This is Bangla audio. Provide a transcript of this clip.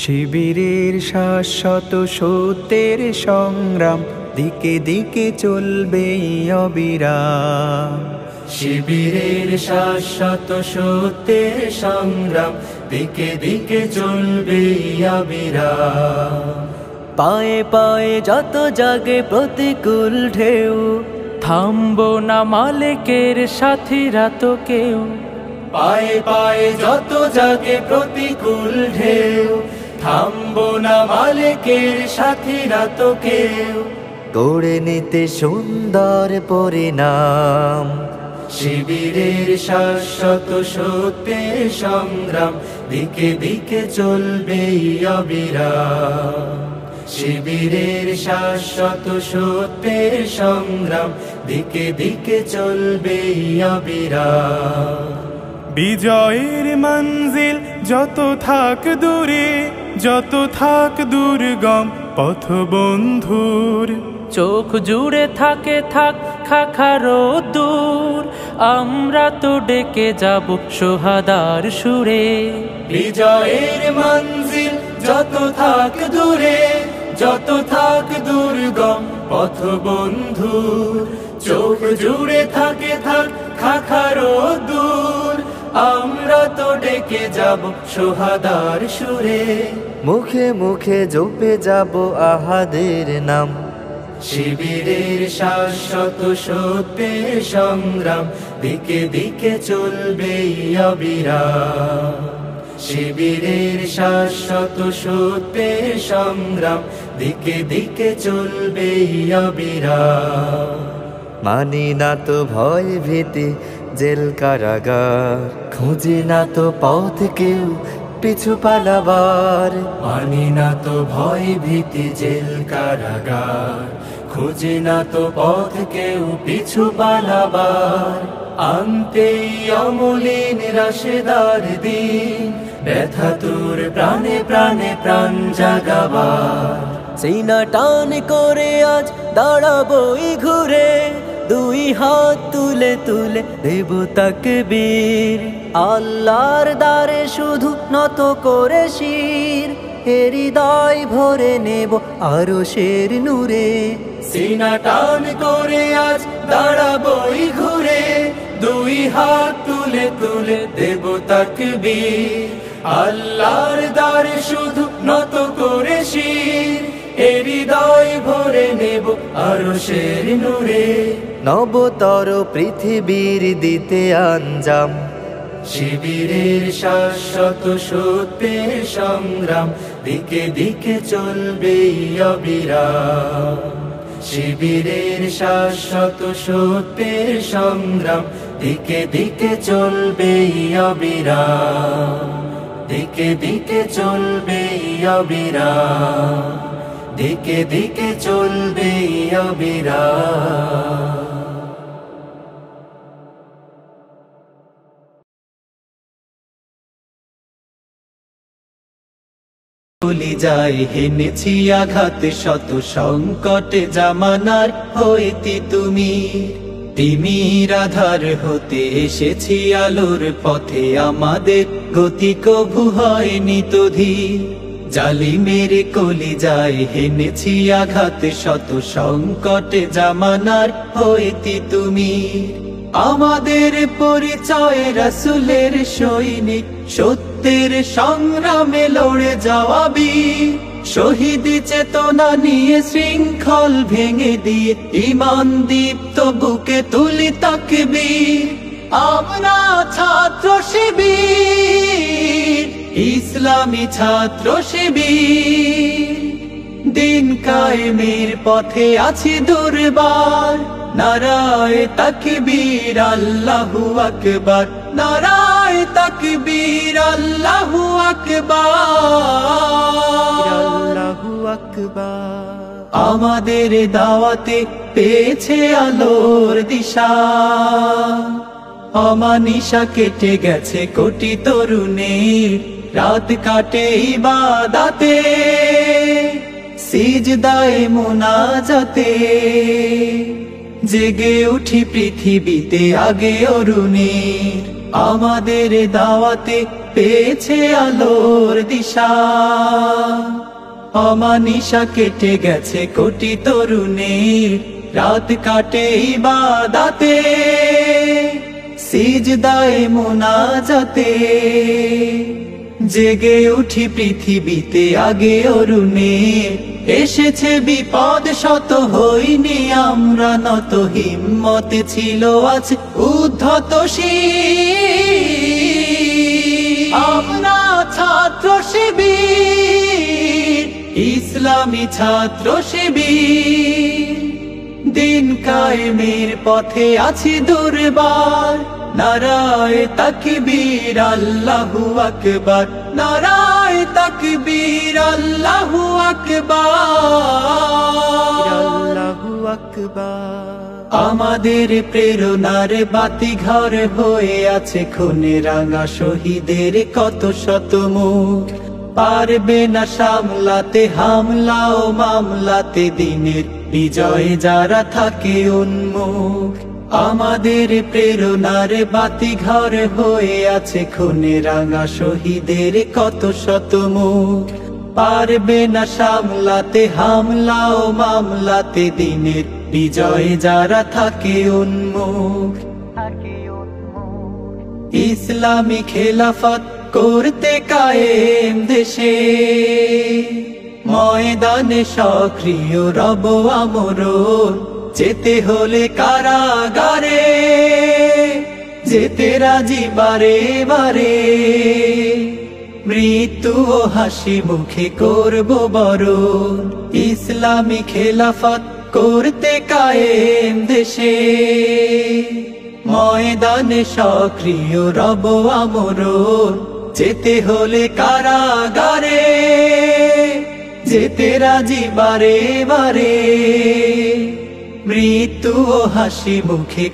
শিবিরের শাশ্বত সত্যের সংগ্রাম দিকে দিকে চলবে অবিরাম। শিবিরের শাশ্বত সত্যের সংগ্রাম দিকে দিকে চলবে অবিরাম। পায়ে পায়ে যত জাগে প্রতিকূল ঢেউ, থামবো না মালিকের সাথীরা তো কেউ। পায়ে পায়ে যত জাগে প্রতিকূল ঢেউ, থামবো না মালিকের সাথীরা তো কেউ। গড়ে নিতে সুন্দর পরিণাম। শিবিরের শাশ্বত সত্যের সংগ্রাম দিকে দিকে চলবে অবিরাম। শিবিরের শাশ্বত সত্যের সংগ্রাম দিকে দিকে চলবে অবিরাম। বিজয়ের মঞ্জিল যত থাক দূরে, যত থাক দুর্গম পথ বন্ধুর, চোখ জুড়ে থাকে থাক খাখারো দূর, আমরা তো ডেকে যাব সোহাদার সুরে। বিজয়ের মঞ্জিল যত থাক দূরে, যত থাক দুর্গম পথ বন্ধুর, চোখ জুড়ে থাকে থাক খাখারো দূর, আমরা তো ডেকে যাব সোহাদার সুরে। মুখে মুখে জপে যাব আহাদের নাম। শিবিরের শাশ্বত সত্যের সংগ্রাম দিকে দিকে চলবে অবিরাম। শিবিরের শাশ্বত সত্যের সংগ্রাম দিকে দিকে চলবে অবিরাম। মানি না তো ভয় ভীতি জেল কারাগার, খুঁজি না তো পথ কেউ পিছু পালাবার। মানি না তো ভয় ভীতি জেল কারাগার, খুঁজি না তো পথ কেউ পিছু পালাবার। আনতে অমলিন রাশেদার দিন, ব্যথা তোর প্রাণে প্রাণে প্রাণ জাগাবার। সিনা টান করে আজ দাঁড়াবই ঘুরে, দুই হাত তুলে তুলে দেব তাকবীর। আল্লাহর দ্বারে শুধু নত করে শির, হৃদয় ভরে নেব আরশের নূরে। সিনা টান করে আজ দাঁড়াবই ঘুরে, দুই হাত তুলে তুলে দেব তাকবীর। আল্লাহর দ্বারে শুধু নত করে শির, হৃদয় ভরে নেব আরশের নূরে। নবতর পৃথিবীর দিতে আঞ্জাম। শিবিরের শাশ্বত সত্যের সংগ্রাম দিকে দিকে চলবে অবিরাম। শিবিরের শাশ্বত সত্যের সংগ্রাম দিকে দিকে চলবে অবিরাম। দিকে দিকে চলবে অবিরাম। দিকে দিকে চলবে অবিরাম। কলিজায় হেনেছি আঘাত শত সংকটে জামানার হইতি তুমি। তিমির আধার হতে এসেছি আলোর পথে, আমাদের গতি কভু হয়নি তো ধীর। জালিমের কলিজায় হেনেছি আঘাত শত সংকটে জামানার হইতি তুমি। আমাদের পরিচয় রাসূলের সৈনিক, সত্যের সংগ্রামে লড়ে যাওয়া বীর। শহীদ চেতনা নিয়ে শৃঙ্খল ভেঙে দিয়ে, ঈমান দীপ্ত বুকে তুলি তাকবীর। আমরা ছাত্র শিবির, ইসলামী ছাত্র শিবির। দিন কায়েমের পথে আছি দুর্বার, নারায়ে তাকবীর আল্লাহু আকবার। নারায়ে তাকবীর আল্লাহু আকবার। আল্লাহু আকবার। আমাদের দাওয়াতে পেয়েছে আলোর দিশা, অমানিশা কেটে গেছে কোটি তরুণের। রাত কাটে ইবাদতে, সিজদায়ে মুনাজাতে, জেগে উঠি পৃথিবীতে আগে অরুণের। আমাদের দাওয়াতে পেয়েছে আলোর দিশা। অমানিশা কেটে গেছে কোটি তরুণের, রাত কাটে ইবাদতে, সিজদায়ে মুনাজাতে। জেগে উঠি পৃথিবীতে আগে অরুণে, এসেছে বিপদ শত হইনি আমরা নত, হিম্মতে ছিল আজ উদ্ধত শির। আমরা ছাত্র শিবির, ইসলামী ছাত্র শিবির, দিন কায়েমের পথে আছি দুর্বার। নারায়ে তাকবীর আল্লাহু আকবার, নারায়ে তাকবীর আল্লাহু আকবার, আল্লাহু আকবার। আমাদের প্রেরণার বাতি ঘর হয়ে আছে খুনে রাঙা শহীদের কত শত মুখ। পারবে না সামলাতে হামলা ও মামলাতে, দিনের বিজয় যারা থাকে উন্মুখ। আমাদের প্রেরণার বাতি ঘর হয়ে আছে খুনে রাঙা শহীদের কত শত মুখ। পারবে না সামলাতে হামলা ও মামলাতে, দিনের বিজয় যারা থাকে উন্মুখ। ইসলামী খেলাফত করতে কায়েম দেশে, ময়দানে সক্রিয় রব আমরণ। যেতে হলে কারাগারে, যেতে রাজি বারে বারে, মৃত্যু ও হাসি মুখে করব বরণ। ইসলামী খেলাফত করতে কায়েম দেশে, ময়দানে সক্রিয় রব আমরণ। যেতে হলে কারাগারে, যেতে রাজি বারে বারে, মৃত্যু ও হাসি মুখে